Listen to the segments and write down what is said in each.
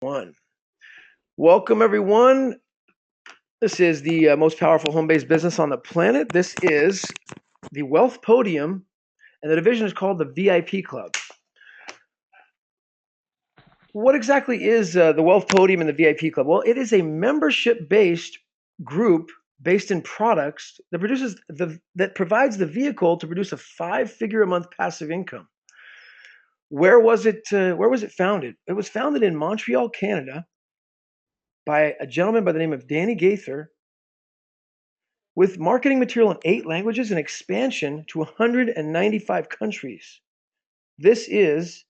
One. Welcome, everyone. This is the most powerful home-based business on the planet. This is the Wealth Podium, and the division is called the VIP Club. What exactly is the Wealth Podium and the VIP Club? Well, it is a membership-based group based in products that provides the vehicle to produce a five-figure a month passive income. Where was it? Where was it founded? It was founded in Montreal, Canada, by a gentleman by the name of Danny Gaither, with marketing material in 8 languages and expansion to 195 countries. This is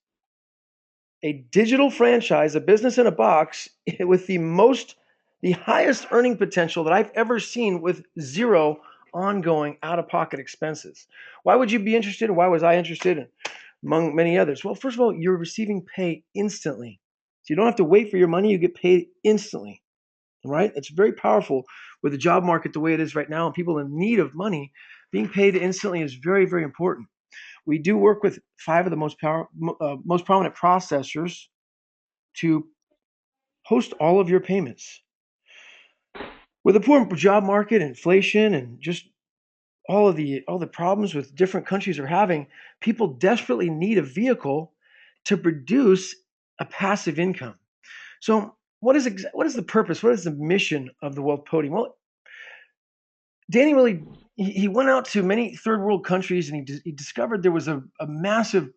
a digital franchise, a business in a box, with the highest earning potential that I've ever seen, with zero ongoing out-of-pocket expenses. Why would you be interested? Why was I interested? Among many others. Well, first of all, you're receiving pay instantly. So you don't have to wait for your money, you get paid instantly. Right? It's very powerful with the job market the way it is right now and people in need of money. Being paid instantly is very, very important. We do work with five of the most prominent processors to host all of your payments. With the poor job market, inflation, and just all the problems with different countries are having, people desperately need a vehicle to produce a passive income. So, what is the purpose? What is the mission of the Wealth Podium? Well, Danny really he went out to many third world countries, and he discovered there was a massive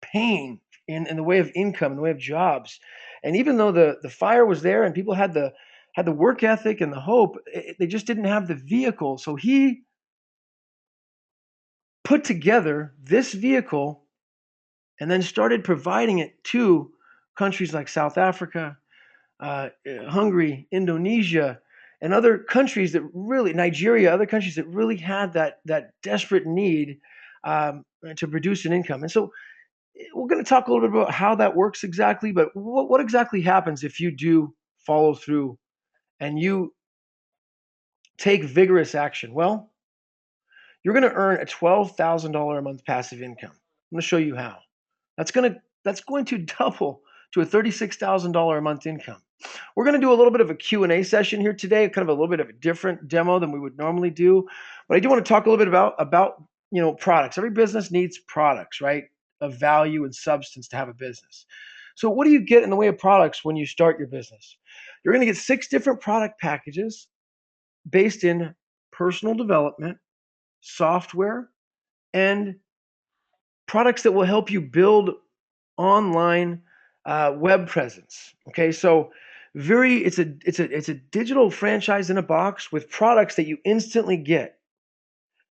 pain in the way of income, in the way of jobs. And even though the fire was there and people had the work ethic and the hope, they just didn't have the vehicle. So he put together this vehicle and then started providing it to countries like South Africa, Hungary, Indonesia, and other countries that really, Nigeria, other countries that really had that desperate need to produce an income. And so we're going to talk a little bit about how that works exactly, but what exactly happens if you do follow through and you take vigorous action? Well, you're going to earn a $12,000 a month passive income. I'm going to show you how. That's going to double to a $36,000 a month income. We're going to do a little bit of a Q&A session here today, kind of a little bit of a different demo than we would normally do. But I do want to talk a little bit about products. Every business needs products, right? Of value and substance to have a business. So what do you get in the way of products when you start your business? You're going to get 6 different product packages based in personal development, software, and products that will help you build online web presence. Okay, so it's a digital franchise in a box with products that you instantly get.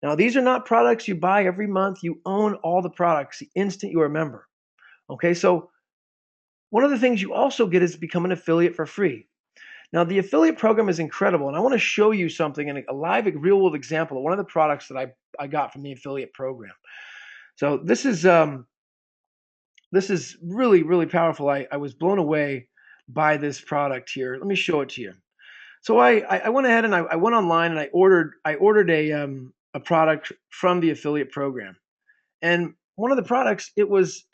Now, these are not products you buy every month. You own all the products the instant you are a member. Okay, so one of the things you also get is become an affiliate for free. Now, the affiliate program is incredible, and I want to show you something in a live, real world example of one of the products that I got from the affiliate program. So this is really, really powerful. I was blown away by this product here. Let me show it to you. So I went ahead and I went online and I ordered a product from the affiliate program. And one of the products, it was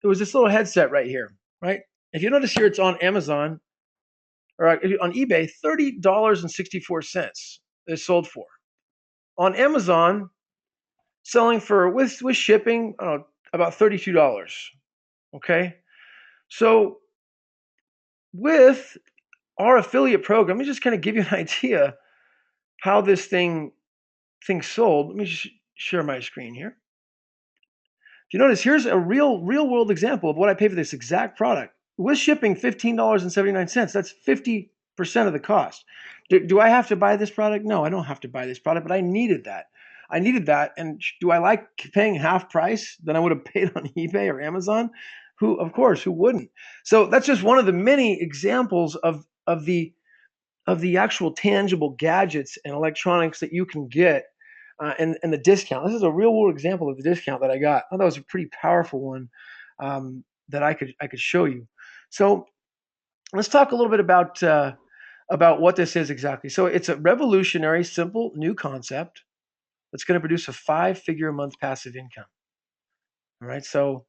this little headset right here, right? If you notice here, it's on Amazon or on eBay, $30.64 is sold for. On Amazon, selling for with shipping, about $32. Okay, so with our affiliate program, let me just kind of give you an idea how this thing sold. Let me just share my screen here. If you notice, here's a real world example of what I pay for this exact product. With shipping, $15.79. That's 50% of the cost. Do I have to buy this product? No, I don't have to buy this product, but I needed that. I needed that. And do I like paying half price than I would have paid on eBay or Amazon? Of course, who wouldn't? So that's just one of the many examples of the actual tangible gadgets and electronics that you can get, and the discount. This is a real world example of the discount that I got. I thought that was a pretty powerful one, that I could show you. So let's talk a little bit about what this is exactly. So it's a revolutionary, simple, new concept that's going to produce a five-figure a month passive income. All right. So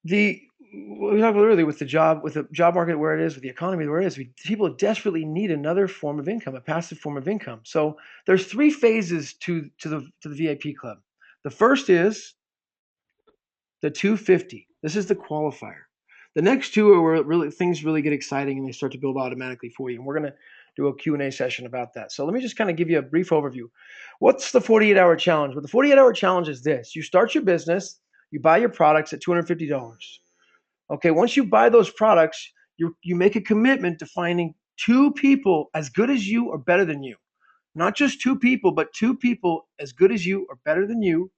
the we talked earlier with the job market where it is, with the economy where it is, people desperately need another form of income, a passive form of income. So there's three phases to the VIP club. The first is the 250. This is the qualifier. The next two are where things really get exciting and they start to build automatically for you. And we're going to do a Q&A session about that. So let me just kind of give you a brief overview. What's the 48-hour challenge? Well, the 48-hour challenge is this. You start your business, you buy your products at $250. Okay, once you buy those products, you make a commitment to finding two people as good as you or better than you. Not just two people, but two people as good as you or better than you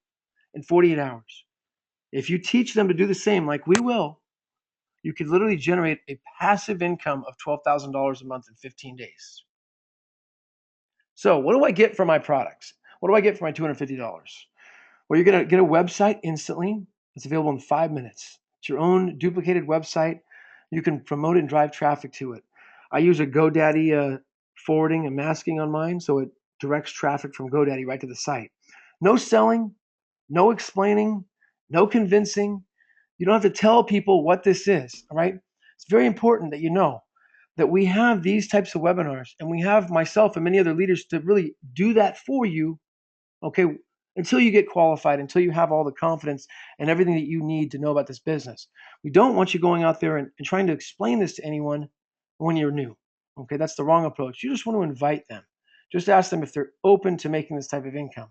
in 48 hours. If you teach them to do the same, like we will, you could literally generate a passive income of $12,000 a month in 15 days. So what do I get for my products? What do I get for my $250? Well, you're going to get a website instantly. It's available in 5 minutes. It's your own duplicated website. You can promote it and drive traffic to it. I use a GoDaddy forwarding and masking on mine, so it directs traffic from GoDaddy right to the site. No selling, no explaining, no convincing. You don't have to tell people what this is, all right? It's very important that you know that we have these types of webinars, and we have myself and many other leaders to really do that for you, okay, until you get qualified, until you have all the confidence and everything that you need to know about this business. We don't want you going out there and trying to explain this to anyone when you're new, okay? That's the wrong approach. You just want to invite them. Just ask them if they're open to making this type of income.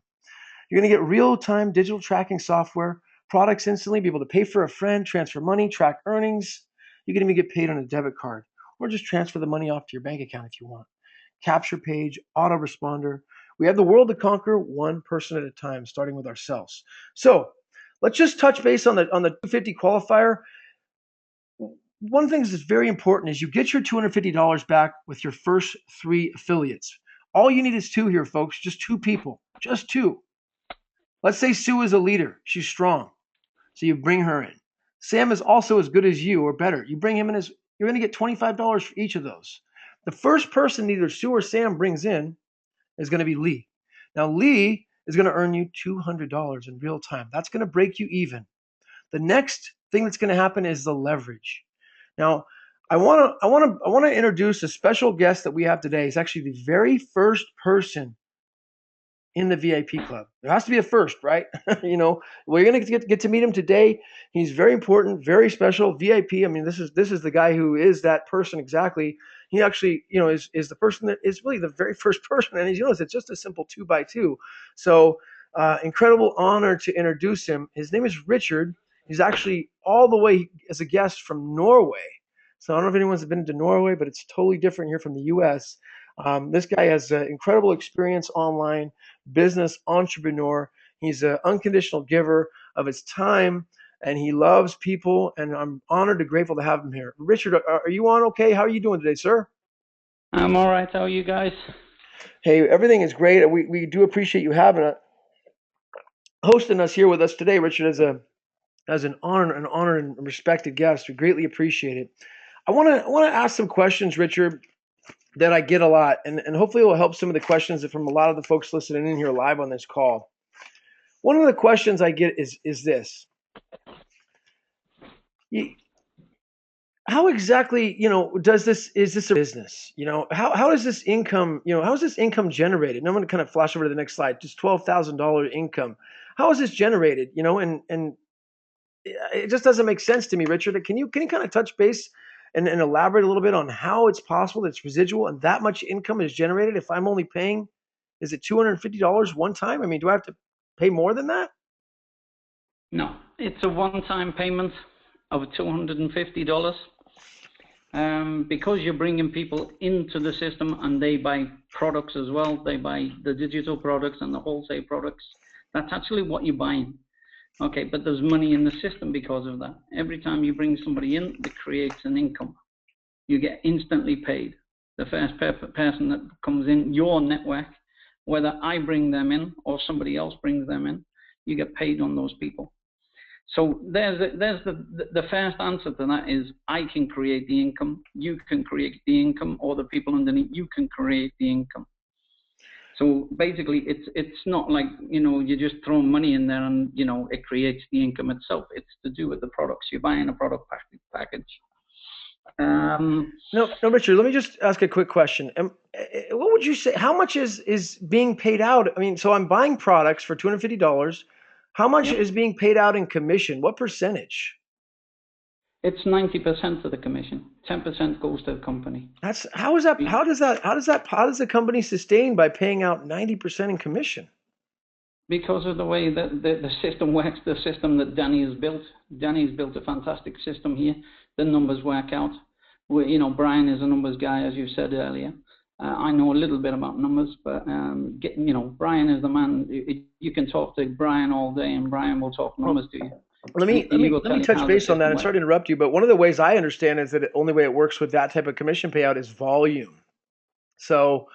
You're going to get real-time digital tracking software, products instantly, be able to pay for a friend, transfer money, track earnings. You can even get paid on a debit card or just transfer the money off to your bank account if you want. Capture page, autoresponder. We have the world to conquer one person at a time, starting with ourselves. So let's just touch base on the 250 qualifier. One thing that's very important is you get your $250 back with your first 3 affiliates. All you need is 2 here, folks, just 2 people, just 2. Let's say Sue is a leader. She's strong. So you bring her in. Sam is also as good as you or better. You bring him in as you're going to get $25 for each of those. The first person either Sue or Sam brings in is going to be Lee. Now Lee is going to earn you $200 in real time. That's going to break you even. The next thing that's going to happen is the leverage. Now, I want to introduce a special guest that we have today. He's actually the very first person in the VIP club. There has to be a first, right? You know, we're going to get to meet him today. He's very important, very special, VIP. I mean, this is the guy who is that person exactly. He actually, you know, is the person that is really the very first person. And as you notice, it's just a simple 2x2. So incredible honor to introduce him. His name is Richard. He's actually all the way as a guest from Norway. So I don't know if anyone's been to Norway, but it's totally different here from the U.S. This guy has incredible experience online, business entrepreneur. He's an unconditional giver of his time, and he loves people. And I'm honored and grateful to have him here. Richard, are you on okay? How are you doing today, sir? I'm all right. How are you guys? Hey, everything is great. We do appreciate you having hosting us here with us today, Richard, as an honored and respected guest. We greatly appreciate it. I want to ask some questions, Richard, that I get a lot, and hopefully it will help some of the questions from a lot of the folks listening in here live on this call. One of the questions I get is this. How exactly, you know, is this a business? You know, how is this income, you know, how is this income generated? And I'm going to kind of flash over to the next slide, just $12,000 income. How is this generated? You know, and it just doesn't make sense to me, Richard. Can you kind of touch base and elaborate a little bit on how it's possible that it's residual and that much income is generated if I'm only paying, is it $250 one time? I mean, do I have to pay more than that? No, it's a one-time payment of $250. Because you're bringing people into the system and they buy products as well. They buy the digital products and the wholesale products. That's actually what you're buying. Okay, but there's money in the system because of that. Every time you bring somebody in, it creates an income. You get instantly paid. The first person that comes in your network, whether I bring them in or somebody else brings them in, you get paid on those people. So there's the first answer to that is I can create the income, you can create the income, or the people underneath you can create the income. So basically, it's not like, you just throw money in there and, it creates the income itself. It's to do with the products. You're buying a product package. No, Richard, let me just ask a quick question. What would you say, how much is being paid out? I mean, so I'm buying products for $250. How much Yep. is being paid out in commission? What percentage? It's 90% of the commission. 10% goes to the company. How does the company sustain by paying out 90% in commission? Because of the way that the system works, the system that Danny has built. Danny's built a fantastic system here. The numbers work out. Brian is a numbers guy, as you said earlier. I know a little bit about numbers, but Brian is the man. You can talk to Brian all day, and Brian will talk numbers to you. Let me touch base on that. And sorry to interrupt you, but one of the ways I understand is that the only way it works with that type of commission payout is volume. So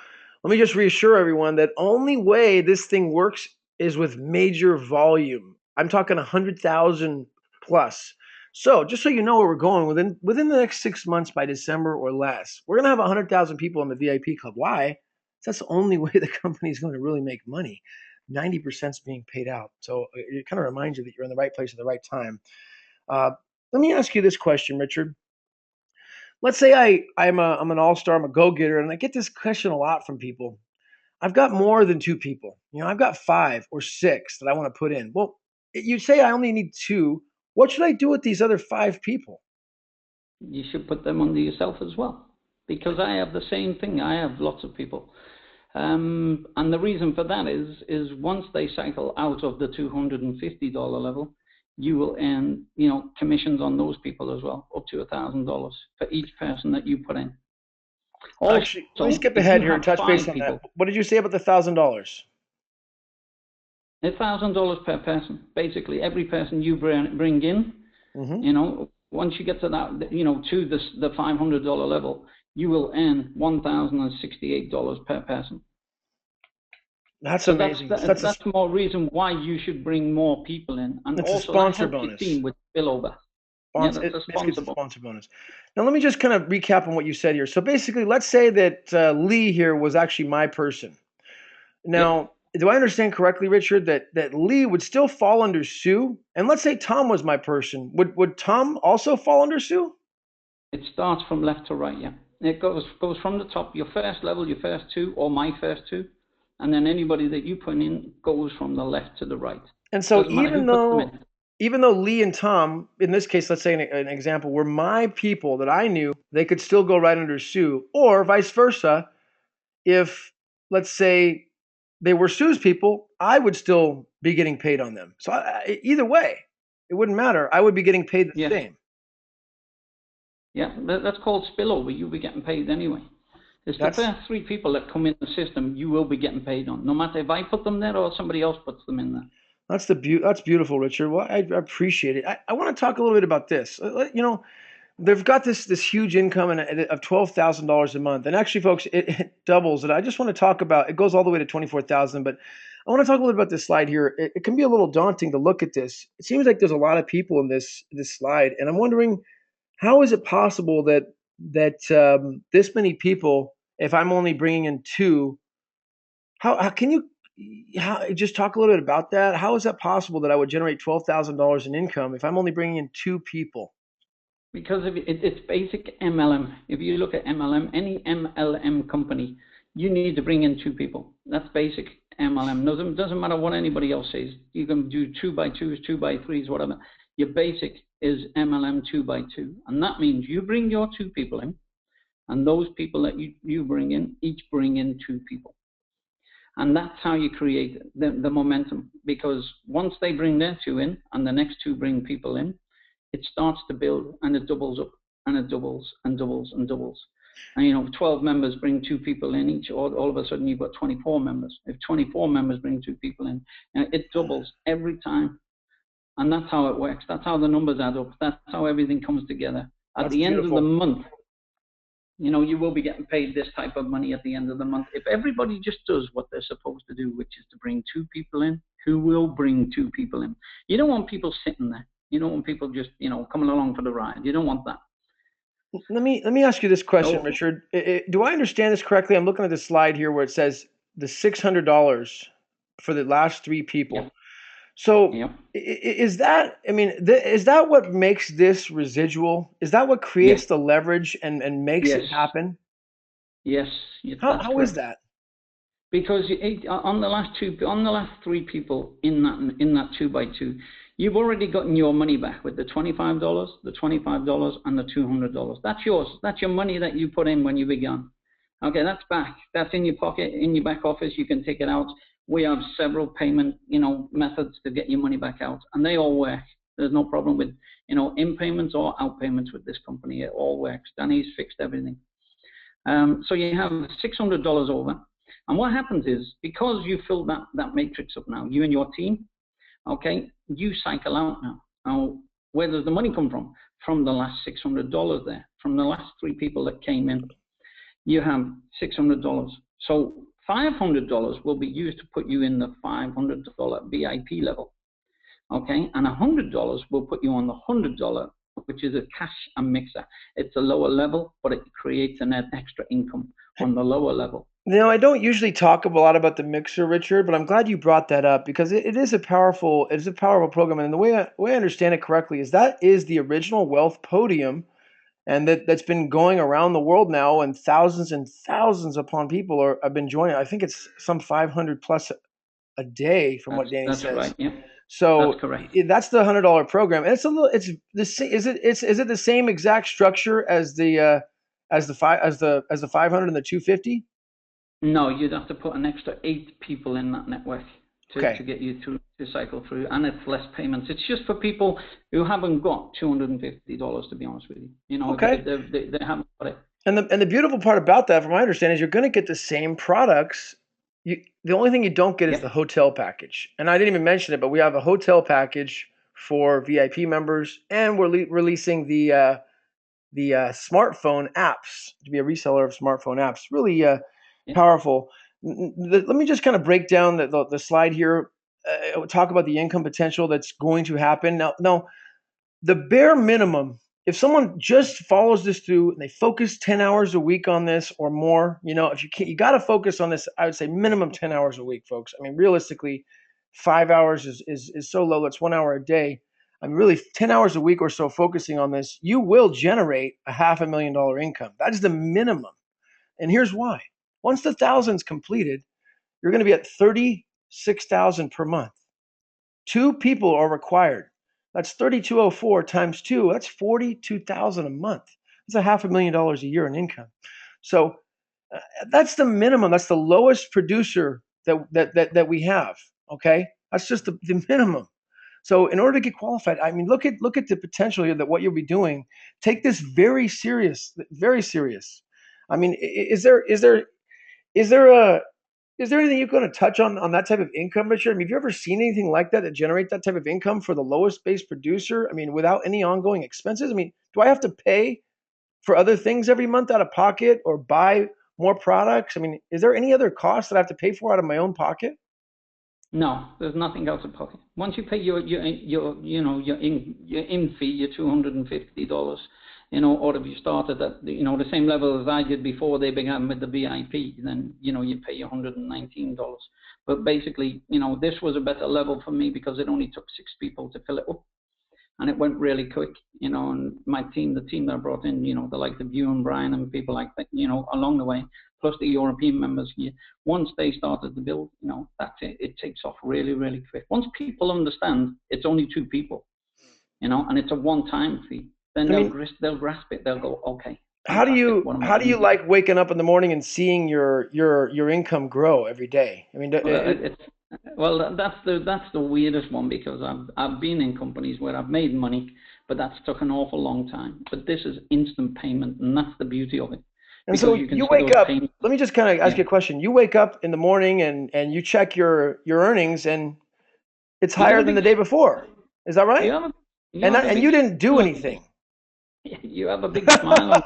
let me just reassure everyone that only way this thing works is with major volume. I'm talking 100,000 plus. So just so you know where we're going, within the next 6 months by December or less, we're gonna have 100,000 people in the VIP club. Why? That's the only way the company is going to really make money. 90% is being paid out. So it kind of reminds you that you're in the right place at the right time. Let me ask you this question, Richard. Let's say I'm an all-star, I'm a go-getter, and I get this question a lot from people. I've got more than two people. I've got 5 or 6 that I want to put in. Well, you say I only need 2. What should I do with these other 5 people? You should put them under yourself as well, because I have the same thing. I have lots of people. And the reason for that is once they cycle out of the $250 level, you will earn, commissions on those people as well, up to $1,000 for each person that you put in. Also, actually, let me skip ahead here and touch base on that. What did you say about the $1,000? $1,000 per person. Basically, every person you bring in, once you get to that, to the $500 level, you will earn $1,068 per person. That's amazing. That's more reason why you should bring more people in, and it's also a sponsor bonus. Team with spillover. It's a sponsor bonus. Now let me just kind of recap on what you said here. So basically, let's say that Lee here was actually my person. Now, do I understand correctly, Richard, that Lee would still fall under Sue? And let's say Tom was my person. Would Tom also fall under Sue? It starts from left to right, yeah. It goes from the top, your first level, your first 2, or my first 2. And then anybody that you put in goes from the left to the right. And so even though Lee and Tom, in this case, let's say an example, were my people that I knew, they could still go right under Sue. Or vice versa, if, let's say, they were Sue's people, I would still be getting paid on them. So either way, it wouldn't matter. I would be getting paid the same. Yeah, that's called spillover. You'll be getting paid anyway. It's the first 3 people that come in the system you will be getting paid on, no matter if I put them there or somebody else puts them in there. That's beautiful, Richard. Well, I appreciate it. I want to talk a little bit about this. They've got this huge income of $12,000 a month, and actually, folks, it doubles. And I just want to talk about it goes all the way to $24,000. But I want to talk a little bit about this slide here. It can be a little daunting to look at this. It seems like there's a lot of people in this slide, and I'm wondering how is it possible that this many people, if I'm only bringing in 2, how can you just talk a little bit about that? How is that possible that I would generate $12,000 in income if I'm only bringing in 2 people? Because it's basic MLM. If you look at MLM, any MLM company, you need to bring in 2 people. That's basic MLM. Doesn't matter what anybody else says. You can do 2x2s, 2x3s, whatever. Your basic is MLM 2x2. And that means you bring your 2 people in, and those people that you bring in, each bring in 2 people. And that's how you create the momentum. Because once they bring their 2 in, and the next 2 bring people in, it starts to build, and it doubles up, and it doubles and doubles and doubles. And 12 members bring 2 people in each, all of a sudden you've got 24 members. If 24 members bring 2 people in, it doubles every time. And that's how it works. That's how the numbers add up. That's how everything comes together. At the end of the month, you will be getting paid this type of money at the end of the month. If everybody just does what they're supposed to do, which is to bring 2 people in, who will bring 2 people in? You don't want people sitting there. You don't want people just, coming along for the ride. You don't want that. Let me ask you this question, Richard. Do I understand this correctly? I'm looking at the slide here where it says the $600 for the last three Yep. people. So Yep. is that, I mean, is that what makes this residual? Is that what Yes. creates the leverage and makes it Yes. happen? Yes. Yes. That's How is correct. that? Because on the last three people in that 2x2, you've already gotten your money back with the $25, and the $200. That's yours. That's your money that you put in when you began. Okay, that's back. That's in your pocket, in your back office. You can take it out. We have several payment, methods to get your money back out, and they all work. There's no problem with, in payments or out payments with this company. It all works. Danny's fixed everything. So you have $600 over. And what happens is, because you filled that matrix up now, you and your team, okay, you cycle out now. Now, where does the money come from? From the last $600 there, from the last three people that came in. You have $600. So $500 will be used to put you in the $500 VIP level, okay? And $100 will put you on the $100, which is a cash and mixer. It's a lower level, but it creates a net extra income on the lower level. Now, I don't usually talk a lot about the mixer, Richard, but I'm glad you brought that up because it is a powerful program. And the way I understand it correctly is that is the original Wealth Podium, and that's been going around the world now, and thousands upon people have been joining. I think it's some 500 plus a day, from what Danny That's says. right. Yeah, that's So correct. that's the $100 program, and it's a little. It's the is it the same exact structure as the 500 and the 250? No, you'd have to put an extra 8 people in that network Okay. to get you through to cycle through, and it's less payments. It's just for people who haven't got $250, to be honest with you. Okay. They haven't got it. And the beautiful part about that, from my understanding, is you're going to get the same products. The only thing you don't get is the Yep. hotel package. And I didn't even mention it, but we have a hotel package for VIP members, and we're releasing the smartphone apps to be a reseller of smartphone apps. Really Yep. powerful. Let me just kind of break down the slide here. Talk about the income potential that's going to happen. Now, the bare minimum, if someone just follows this through and they focus 10 hours a week on this or more, if you can't, you got to focus on this. I would say minimum 10 hours a week, folks. I mean, realistically, 5 hours is so low. That's 1 hour a day. I mean, really, 10 hours a week or so focusing on this, you will generate a $500,000 income. That is the minimum. And here's why. Once the thousand's completed, you're going to be at 36,000 per month. Two people are required. That's 3,204 times two. That's 42,000 a month. That's a $500,000 a year in income. So that's the minimum. That's the lowest producer that we have. Okay, that's just the minimum. So in order to get qualified, I mean, look at the potential here that what you'll be doing. Take this very serious, very serious. I mean, is there a is there anything you're going to touch on that type of income, Richard? I mean, have you ever seen anything like that generate that type of income for the lowest base producer? I mean, without any ongoing expenses? I mean, do I have to pay for other things every month out of pocket or buy more products? I mean, is there any other cost that I have to pay for out of my own pocket? No, there's nothing else in pocket. Once you pay your in fee, your $250, or if you started at the same level as I did before they began with the VIP, then you pay $119. But basically, this was a better level for me because it only took 6 people to fill it up, and it went really quick. And my team, the team that I brought in, the like of you and Brian and people like that, along the way, plus the European members here, once they started to build, that's it. It takes off really, really quick. Once people understand it's only 2 people, and it's a one-time fee, then I mean, they'll grasp it. They'll go, okay, how do fantastic. you What am I how do going you to do? like waking up in the morning and seeing your income grow every day? I mean, Well, that's the weirdest one because I've been in companies where I've made money, but that's took an awful long time. But this is instant payment, and that's the beauty of it and because so you can you see wake those up. payments. Let me just kind of ask Yeah, you a question. You wake up in the morning and you check your earnings, and it's you get higher a than the big, day before. Is that you right? have a, you have a And big you didn't do smile on your face. anything. You have a big smile on.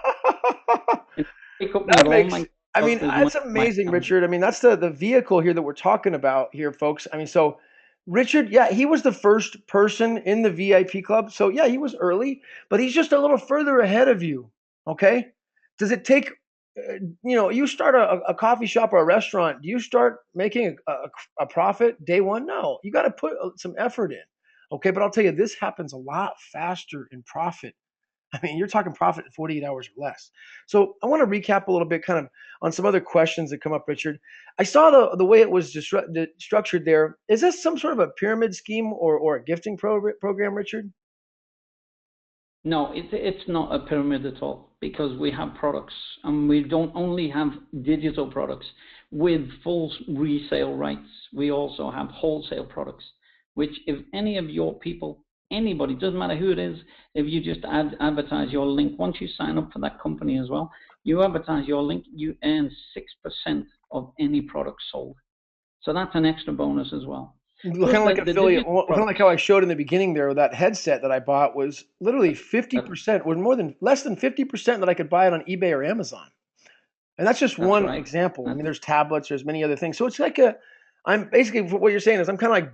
You wake up and you That go, oh my makes, I God, mean, there's money that's in my amazing, account. Richard. I mean, that's the vehicle here that we're talking about here, folks. I mean, so Richard, yeah, he was the first person in the VIP club. So yeah, he was early, but he's just a little further ahead of you. Okay. Does it take, you start a coffee shop or a restaurant. Do you start making a profit day one? No, you got to put some effort in. Okay, but I'll tell you, this happens a lot faster in profit. I mean, you're talking profit in 48 hours or less. So I want to recap a little bit kind of on some other questions that come up, Richard. I saw the way it was structured there. Is this some sort of a pyramid scheme or a gifting program, Richard? No, it's not a pyramid at all, because we have products, and we don't only have digital products with full resale rights. We also have wholesale products, which if any of your people, anybody, doesn't matter who it is, if you just advertise your link, once you sign up for that company as well, you advertise your link, you earn 6% of any product sold. So that's an extra bonus as well. Kind of like affiliate, kind of like how I showed in the beginning there. That headset that I bought was literally 50%, was less than 50% that I could buy it on eBay or Amazon. And that's just one example. I mean, there's tablets, there's many other things. So it's like I'm basically, what you're saying is I'm kind of like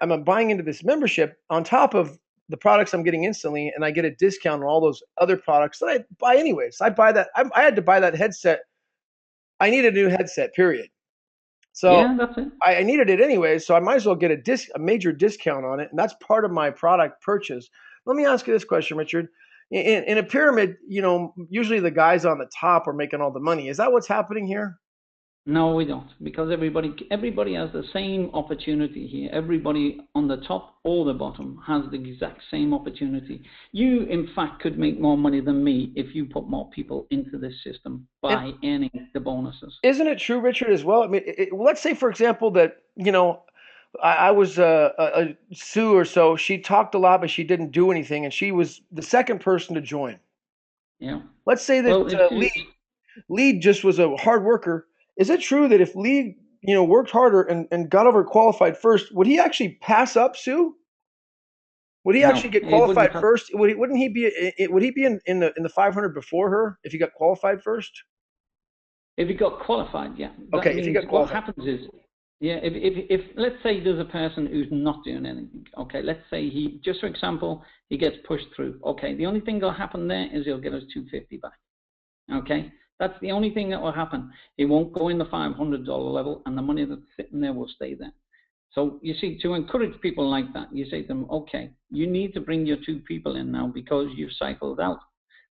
I'm buying into this membership on top of the products I'm getting instantly, and I get a discount on all those other products that I buy anyways. I buy that. I had to buy that headset. I need a new headset, period. So yeah, that's it. I needed it anyway, so I might as well get a major discount on it, and that's part of my product purchase. Let me ask you this question, Richard. In a pyramid, usually the guys on the top are making all the money. Is that what's happening here? No, we don't, because everybody has the same opportunity here. Everybody on the top or the bottom has the exact same opportunity. You, in fact, could make more money than me if you put more people into this system by earning the bonuses. Isn't it true, Richard, as well? I mean, let's say, for example, that I was a Sue or so. She talked a lot, but she didn't do anything, and she was the second person to join. Yeah. Let's say that Lee just was a hard worker. Is it true that if Lee, worked harder and got overqualified first, would he actually pass up Sue? Would he actually get qualified first? Would he be in the 500 before her if he got qualified first? If he got qualified, yeah. Okay, if he got qualified. What happens is, yeah, if let's say there's a person who's not doing anything, okay, let's say just for example, he gets pushed through. Okay, the only thing that'll happen there is he'll get his 250 back. Okay, that's the only thing that will happen. He won't go in the $500 level, and the money that's sitting there will stay there. So you see, to encourage people like that, you say to them, okay, you need to bring your 2 people in now because you've cycled out,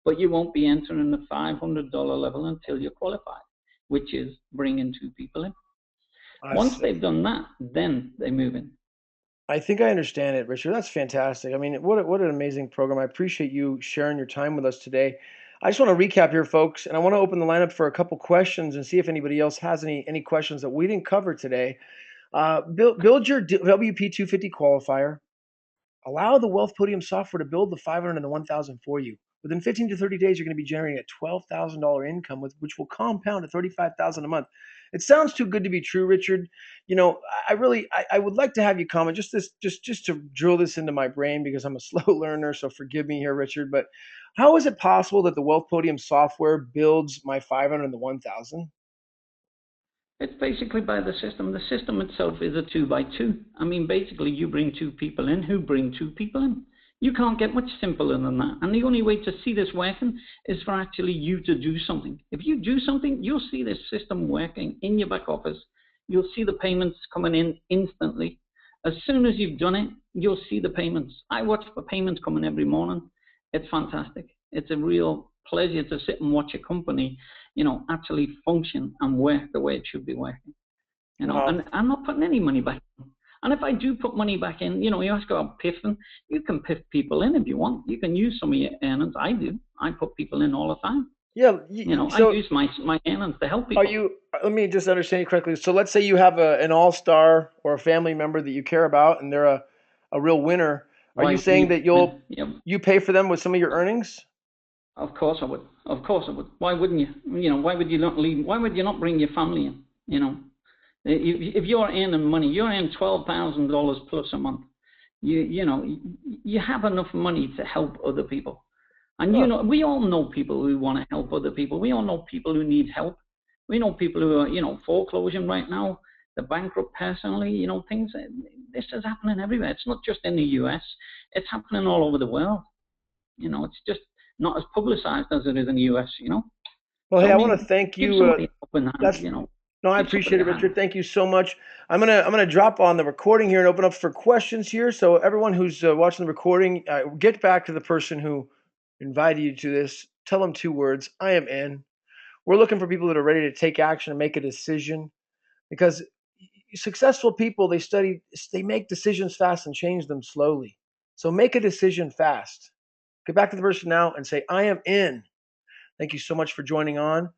but you won't be entering the $500 level until you're qualified, which is bringing 2 people in. Once they've done that, then they move in. I think I understand it, Richard. That's fantastic. I mean, what an amazing program. I appreciate you sharing your time with us today. I just want to recap here, folks, and I want to open the lineup for a couple questions and see if anybody else has any questions that we didn't cover today. Build your WP250 qualifier. Allow the WealtPodium software to build the 500 and the 1,000 for you. Within 15 to 30 days, you're going to be generating a $12,000 income, which will compound to $35,000 a month. It sounds too good to be true, Richard. I would like to have you comment just to drill this into my brain because I'm a slow learner. So forgive me here, Richard. But how is it possible that the WealtPodium software builds my 500 and the 1,000? It's basically by the system. The system itself is a 2x2. I mean, basically, you bring 2 people in who bring 2 people in. You can't get much simpler than that. And the only way to see this working is for actually you to do something. If you do something, you'll see this system working in your back office. You'll see the payments coming in instantly. As soon as you've done it, you'll see the payments. I watch the payments coming every morning. It's fantastic. It's a real pleasure to sit and watch a company, actually function and work the way it should be working. And I'm not putting any money back in. And if I do put money back in, you ask about piffing, you can piff people in if you want. You can use some of your earnings. I do. I put people in all the time. Yeah. I use my earnings to help people. Let me just understand you correctly. So let's say you have an all-star or a family member that you care about and they're a real winner. Are you saying that you pay for them with some of your earnings? Of course I would. Of course I would. Why wouldn't you? Why would you not leave? Why would you not bring your family in? If you're earning money, you're earning $12,000 plus a month. You have enough money to help other people. And we all know people who want to help other people. We all know people who need help. We know people who are foreclosing right now. They're bankrupt personally. Things. This is happening everywhere. It's not just in the U.S. It's happening all over the world. It's just not as publicized as it is in the U.S., Well, So hey, I I want mean, to thank give you. somebody an open hand. That's No, I Give appreciate somebody it, a hand. Richard. Thank you so much. I'm gonna drop on the recording here and open up for questions here. So everyone who's watching the recording, get back to the person who invited you to this. Tell them 2 words: I am in. We're looking for people that are ready to take action and make a decision, because successful people, they make decisions fast and change them slowly. So make a decision fast. Get back to the person now and say, I am in. Thank you so much for joining on.